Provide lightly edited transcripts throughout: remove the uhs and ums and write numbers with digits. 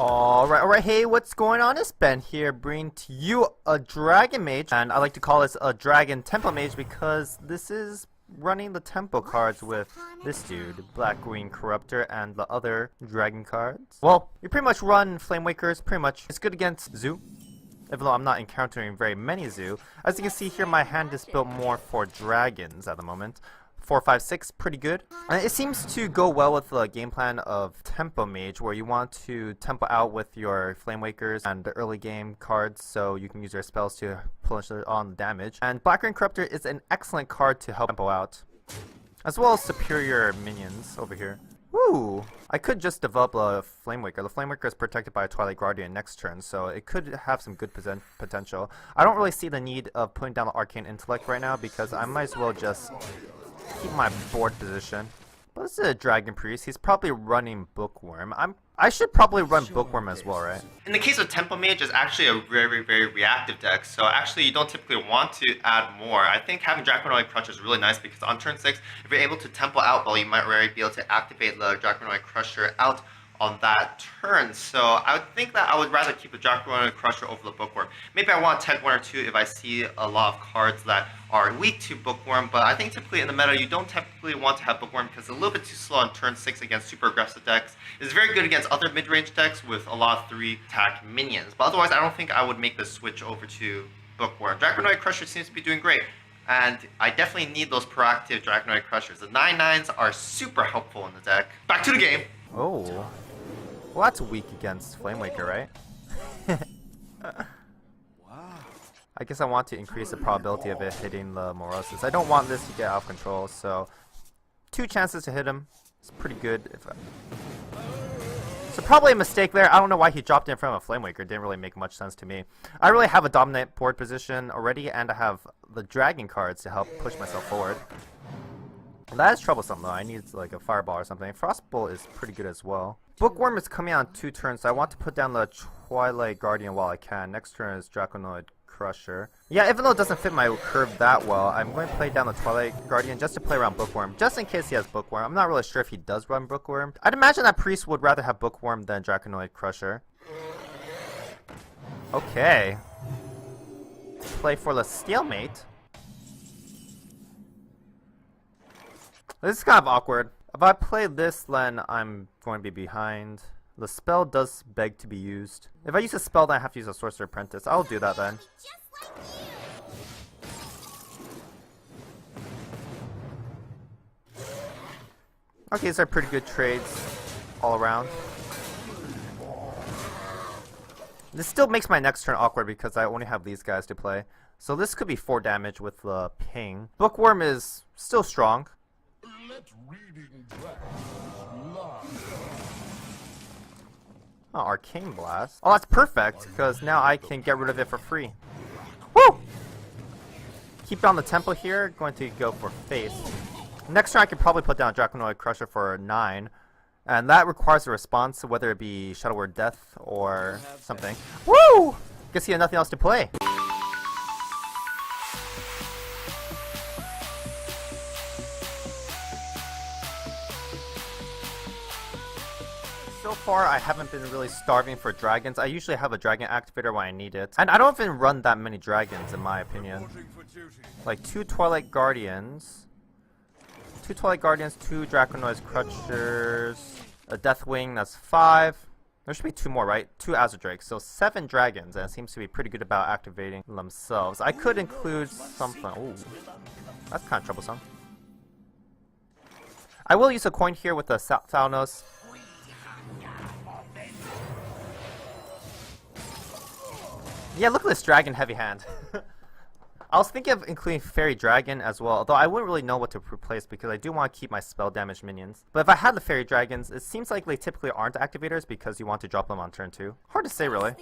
Alright, hey, what's going on? It's Ben here, bringing to you a Dragon Mage, and I like to call this a Dragon Tempo Mage because this is running the tempo cards with this dude, Black Green Corruptor, and the other Dragon cards. Well, you pretty much run Flamewakers, pretty much. It's good against Zoo, even though I'm not encountering very many Zoo. As you can see here, my hand is built more for Dragons at the moment. 4, 5, 6, pretty good. And it seems to go well with the game plan of Tempo Mage, where you want to tempo out with your Flamewakers and the early game cards so you can use your spells to push on the damage. And Black Green Corruptor is an excellent card to help tempo out, as well as superior minions over here. Woo! I could just develop a Flamewaker. The Flamewaker is protected by a Twilight Guardian next turn, so it could have some good potential. I don't really see the need of putting down the Arcane Intellect right now because I might as well just keep my board position. But this is a Dragon Priest. He's probably running Bookworm. I should probably run Bookworm as well, right? In the case of Tempo Mage, it's actually a very reactive deck, so actually you don't typically want to add more. I think having Draconoid Crusher is really nice because on turn 6, if you're able to tempo out, well, you might already be able to activate the Draconoid Crusher out on that turn. So I would think that I would rather keep the Draconoid Crusher over the Bookworm. Maybe I want to tag 1 or 2 if I see a lot of cards that are weak to Bookworm, but I think typically in the meta you don't typically want to have Bookworm because it's a little bit too slow on turn 6 against super aggressive decks. It's very good against other mid-range decks with a lot of 3 attack minions, but otherwise I don't think I would make the switch over to Bookworm. Draconoid Crusher seems to be doing great, and I definitely need those proactive Draconoid Crushers. The 9/9s are super helpful in the deck. Back to the game! Oh. Well, that's weak against Flamewaker, right? I guess I want to increase the probability of it hitting the Morosis. I don't want this to get out of control, so 2 chances to hit him. It's pretty good. So probably a mistake there. I don't know why he dropped in front of a Flamewaker. Didn't really make much sense to me. I really have a dominant board position already, and I have the Dragon cards to help push myself forward. That is troublesome though. I need like a Fireball or something. Frostbolt is pretty good as well. Bookworm is coming on 2 turns, so I want to put down the Twilight Guardian while I can. Next turn is Draconoid Crusher. Yeah, even though it doesn't fit my curve that well, I'm going to play down the Twilight Guardian just to play around Bookworm, just in case he has Bookworm. I'm not really sure if he does run Bookworm. I'd imagine that Priest would rather have Bookworm than Draconoid Crusher. Okay. Play for the Stalemate. This is kind of awkward. If I play this, then I'm going to be behind. The spell does beg to be used. If I use a spell, then I have to use a Sorcerer Apprentice. I'll do that then. Okay, these are pretty good trades all around. This still makes my next turn awkward because I only have these guys to play. So this could be 4 damage with the ping. Bookworm is still strong. Oh, Arcane Blast. Oh, that's perfect, because now I can get rid of it for free. Woo! Keep it on the tempo here. Going to go for face. Next turn I can probably put down Draconoid Crusher for 9. And that requires a response, whether it be Shadow Word Death or something. Woo! Guess he had nothing else to play. So far, I haven't been really starving for dragons. I usually have a dragon activator when I need it. And I don't even run that many dragons, in my opinion. Like 2 Twilight Guardians. 2 Twilight Guardians, 2 Draconoid Crushers, a Deathwing, that's 5. There should be 2 more, right? 2 Azurdrakes, so 7 dragons, and it seems to be pretty good about activating themselves. I could include something. Ooh, that's kind of troublesome. I will use a coin here with the Thalnos. Yeah, look at this dragon heavy hand. I was thinking of including Fairy Dragon as well, although I wouldn't really know what to replace because I do want to keep my spell damage minions. But if I had the Fairy Dragons, it seems like they typically aren't activators because you want to drop them on turn 2. Hard to say, really.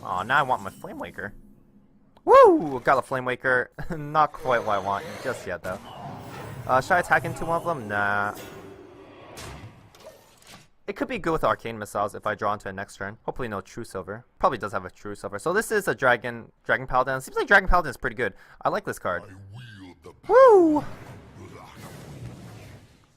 Aw, now I want my Flamewaker. Woo! Got a Flamewaker. Not quite what I want just yet, though. Should I attack into one of them? Nah. It could be good with Arcane Missiles if I draw into it next turn. Hopefully no True Silver. Probably does have a True Silver. So this is a Dragon Paladin. Seems like Dragon Paladin is pretty good. I like this card. Woo!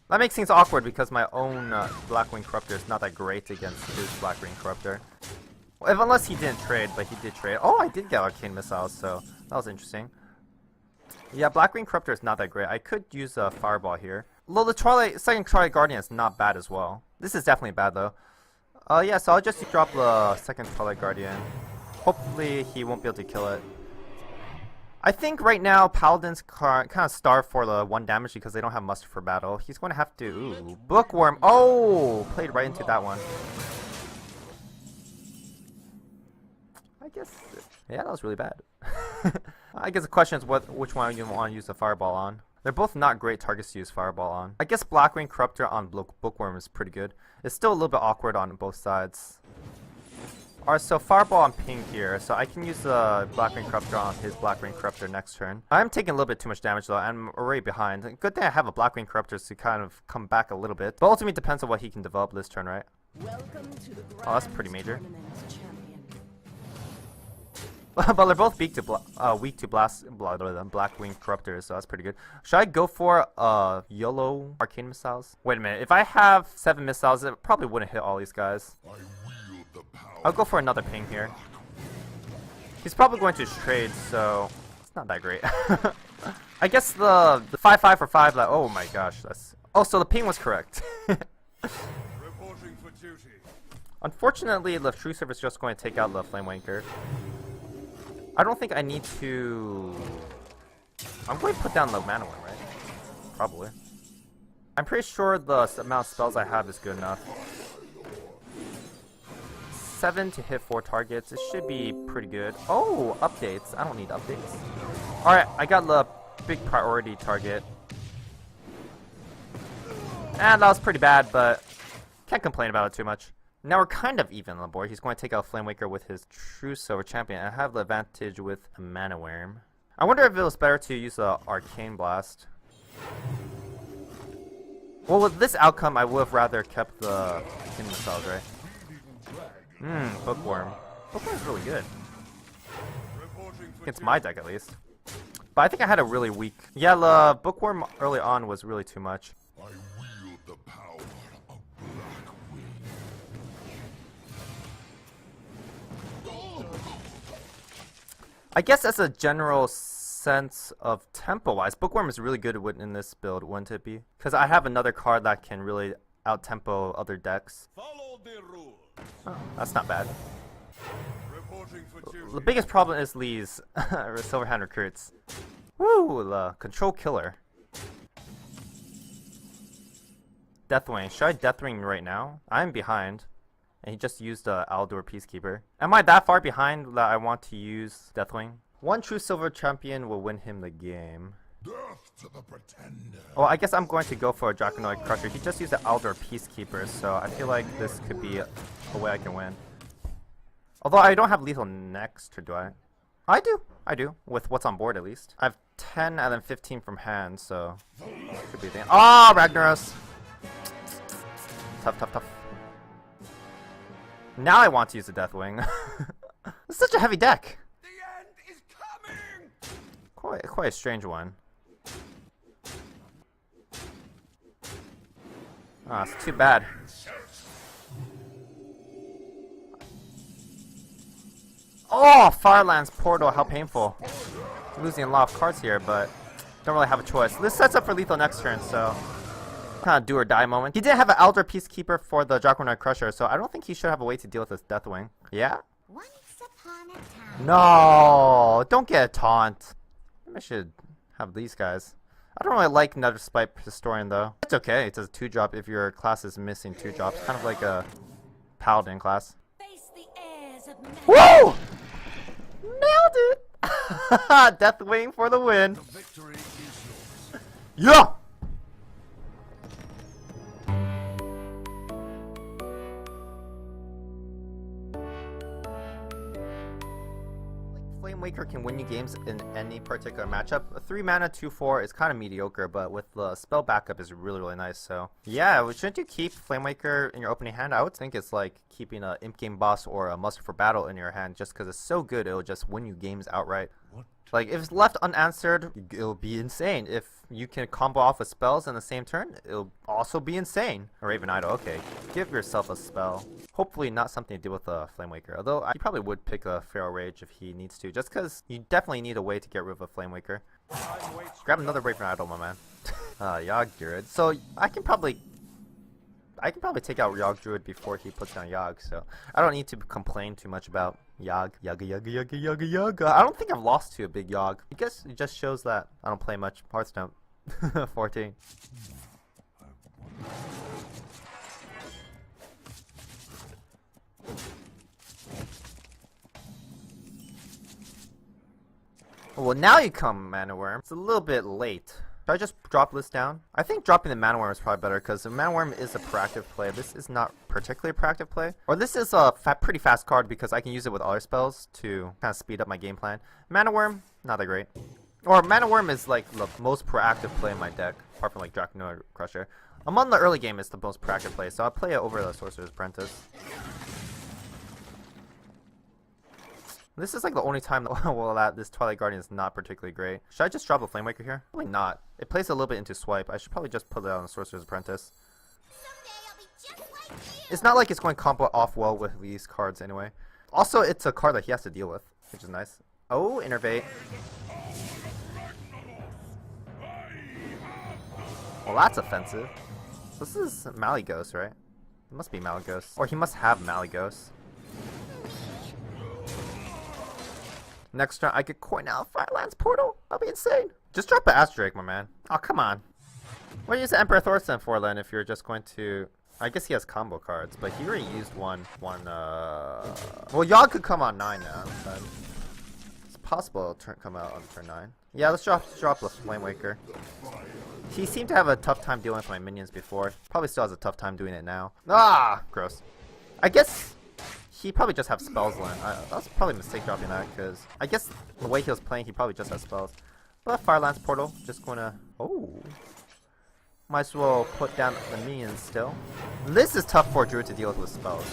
That makes things awkward because my own Blackwing Corruptor is not that great against his Blackwing Corruptor. Well, unless he didn't trade, but he did trade. Oh, I did get Arcane Missiles, so that was interesting. Yeah, Blackwing Corruptor is not that great. I could use a Fireball here. Well, the second Twilight Guardian is not bad as well. This is definitely bad though. Yeah, so I'll just drop the second Twilight Guardian. Hopefully he won't be able to kill it. I think right now Paladins kind of starve for the 1 damage because they don't have muster for battle. He's going to have to... Ooh, Bookworm. Oh! Played right into that one. I guess... Yeah, that was really bad. I guess the question is which one you want to use the Fireball on. They're both not great targets to use Fireball on. I guess Blackwing Corruptor on Bookworm is pretty good. It's still a little bit awkward on both sides. Alright, so Fireball on ping here, so I can use the Blackwing Corruptor on his Blackwing Corruptor next turn. I'm taking a little bit too much damage though, I'm already behind. Good thing I have a Blackwing Corruptor to kind of come back a little bit. But ultimately depends on what he can develop this turn, right? Oh, that's pretty major. But they're both weak to Blackwing Corruptors, so that's pretty good. Should I go for YOLO Arcane Missiles? Wait a minute, if I have 7 missiles, it probably wouldn't hit all these guys. I'll go for another ping here. He's probably going to trade, so it's not that great. I guess the 5/5 for 5, like, oh my gosh, that's... Oh, so the ping was correct. Unfortunately, the True Serve is just going to take out the Flamewanker. I don't think I need to... I'm going to put down the Mana Worm, right? Probably. I'm pretty sure the amount of spells I have is good enough. 7 to hit 4 targets. It should be pretty good. Oh, updates. I don't need updates. Alright, I got the big priority target. And that was pretty bad, but can't complain about it too much. Now we're kind of even on the board. He's going to take out Flamewaker with his True Silver Champion. I have the advantage with a Mana Worm. I wonder if it was better to use the Arcane Blast. Well, with this outcome, I would have rather kept the Arcane Missiles, right? Bookworm. Bookworm's really good. Against my deck, at least. But I think I had a really weak... Yeah, the Bookworm early on was really too much. I guess as a general sense of tempo-wise, Bookworm is really good in this build, wouldn't it be? Because I have another card that can really out-tempo other decks. Oh, that's not bad. The biggest problem is Lee's Silverhand Recruits. Woo! The Control Killer. Deathwing. Should I Deathwing right now? I'm behind. And he just used Aldor Peacekeeper. Am I that far behind that I want to use Deathwing? 1 True Silver Champion will win him the game. Death to the pretender. Well, I guess I'm going to go for a Draconoid Crusher. He just used the Aldor Peacekeeper, so I feel like this could be a way I can win. Although I don't have lethal next, or do I? I do, with what's on board at least. I have 10 and then 15 from hand, so could be a thing. Oh, Ragnaros! Tough, tough, tough. Now I want to use the Deathwing. It's such a heavy deck. The end is coming. Quite a strange one. Ah, it's too bad. Oh, Firelands Portal, how painful. Losing a lot of cards here, but don't really have a choice. This sets up for lethal next turn, so kind of do or die moment. He didn't have an Aldor Peacekeeper for the Draconoid Crusher, so I don't think he should have a way to deal with this Deathwing. Yeah? Once upon a time. No, don't get a taunt. Maybe I should have these guys. I don't really like Nether Spite Historian though. It's okay, it does a 2-drop if your class is missing 2 drops. Kind of like a Paladin class. Face the airs of Woo! Nailed it! Deathwing for the win. The victory is yours. Yeah! Flamewaker can win you games in any particular matchup. A 3 mana 2/4 is kind of mediocre, but with the spell backup is really nice. So yeah, shouldn't you keep Flamewaker in your opening hand? I would think it's like keeping a Imp Game Boss or a Muster for Battle in your hand, just because it's so good it'll just win you games outright. What Like, if it's left unanswered, it'll be insane. If you can combo off with spells in the same turn, it'll also be insane. A Raven Idol, okay. Give yourself a spell. Hopefully not something to deal with a Flamewaker. Although, he probably would pick a Feral Rage if he needs to. Just because you definitely need a way to get rid of a Flamewaker. Grab another Raven Idol, my man. Yogg Druid. So, I can probably take out Yogg Druid before he puts down Yogg, so I don't need to complain too much about Yogg. Yogg. I don't think I've lost to a big Yogg. I guess it just shows that I don't play much Hearthstone. 14. Well, now you come, Mana Worm. It's a little bit late. Should I just drop this down? I think dropping the Mana Worm is probably better because the Mana Worm is a proactive play. This is not particularly a proactive play. Or this is a pretty fast card because I can use it with other spells to kind of speed up my game plan. Mana Worm, not that great. Or Mana Worm is like the most proactive play in my deck, apart from like Draconoid Crusher. Among the early game, it's the most proactive play, so I'll play it over the Sorcerer's Apprentice. This is like the only time that this Twilight Guardian is not particularly great. Should I just drop a Flamewaker here? Probably not. It plays a little bit into swipe. I should probably just put it on the Sorcerer's Apprentice. It's not like it's going to combo off well with these cards anyway. Also, it's a card that he has to deal with, which is nice. Oh, Innervate. Well, that's offensive. This is Malygos, right? It must be Malygos. Or he must have Malygos. Next turn, I could coin out Firelands Portal. That'll be insane. Just drop an Astradrake, my man. Oh, come on. What do you use the Emperor Thorsten for, then, if you're just going to... I guess he has combo cards, but he already used one. Well, Yogg could come on 9 now. But it's possible it'll come out on turn 9. Yeah, let's drop the Flamewaker. He seemed to have a tough time dealing with my minions before. Probably still has a tough time doing it now. Ah! Gross. I guess... he probably just have spells land. That's probably a mistake dropping that, because I guess the way he was playing, he probably just has spells. But Firelands Portal, just gonna... oh. Might as well put down the minions still. This is tough for Druid to deal with spells.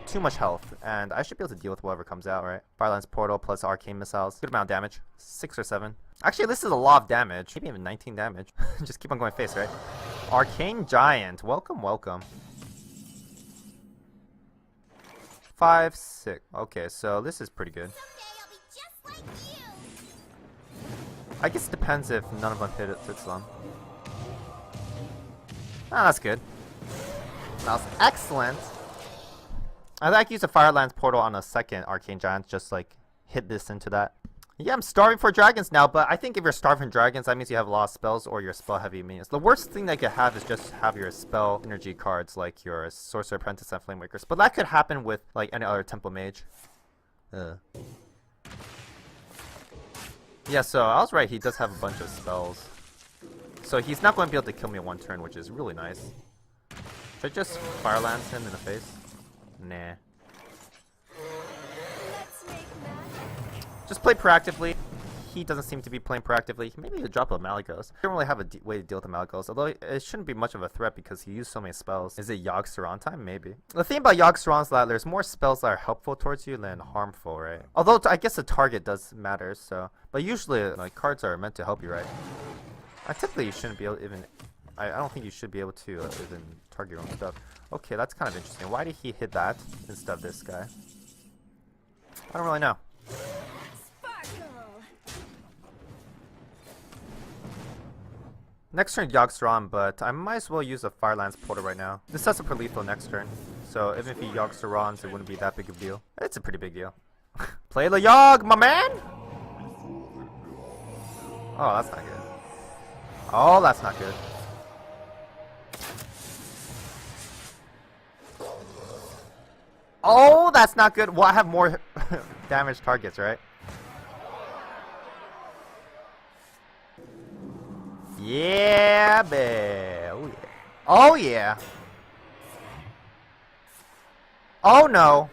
Too much health, and I should be able to deal with whatever comes out, right? Firelands Portal plus Arcane Missiles. Good amount of damage. 6 or 7. Actually, this is a lot of damage. Maybe even 19 damage. Just keep on going face, right? Arcane Giant. Welcome, welcome. 5, 6. Okay, so this is pretty good. I guess it depends if none of them hits them. Ah, that's good. That was excellent. I like to use a Firelands Portal on a second Arcane Giant, just like hit this into that. Yeah, I'm starving for dragons now, but I think if you're starving for dragons, that means you have a lot of spells or you're spell heavy minions. The worst thing that you could have is just have your spell energy cards like your Sorcerer Apprentice and Flamewakers. But that could happen with like any other Temple Mage. Yeah, so I was right, he does have a bunch of spells. So he's not going to be able to kill me in one turn, which is really nice. Should I just Firelands him in the face? Nah. Just play proactively. He doesn't seem to be playing proactively. Maybe he'll drop a Malygos. I don't really have a way to deal with the Malygos, although it shouldn't be much of a threat because he used so many spells. Is it Yogg Saron time? Maybe. The thing about Yogg Saron is that there's more spells that are helpful towards you than harmful, right? Although I guess the target does matter, so. But usually, like, cards are meant to help you, right? Typically, you shouldn't be able to even... I don't think you should be able to even target your own stuff. Okay, that's kind of interesting. Why did he hit that instead of this guy? I don't really know. Next turn Yogg Saron, but I might as well use a Firelands Portal right now. This sets up for lethal next turn, so even if he Yogg Sarons, it wouldn't be that big of a deal. It's a pretty big deal. Play the Yogg, my man! Oh, that's not good. Oh, that's not good. Oh, that's not good. Well, I have more damage targets, right? Yeah, babe. Oh, yeah. Oh, yeah. Oh, no.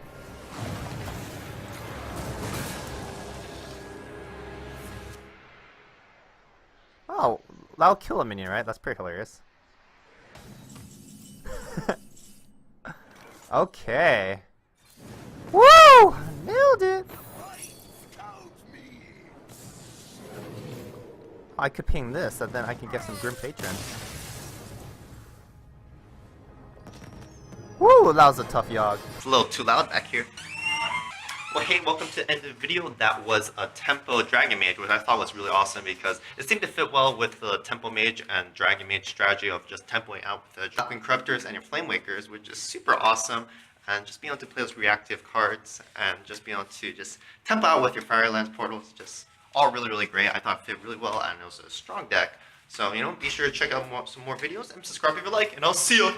Oh, that'll kill a minion, right? That's pretty hilarious. Okay. Woo! Nailed it! I could ping this, and then I can get some Grim Patron. Woo, that was a tough Yogg. It's a little too loud back here. Well, hey, welcome to the end of the video. That was a Tempo Dragon Mage, which I thought was really awesome because it seemed to fit well with the Tempo Mage and Dragon Mage strategy of just tempoing out with the Dragon Corruptors and your Flame Wakers, which is super awesome. And just being able to play those reactive cards and just being able to just tempo out with your Firelands portals, just all really, really great. I thought it fit really well, and it was a strong deck. So, be sure to check out some more videos and subscribe if you like, and I'll see you.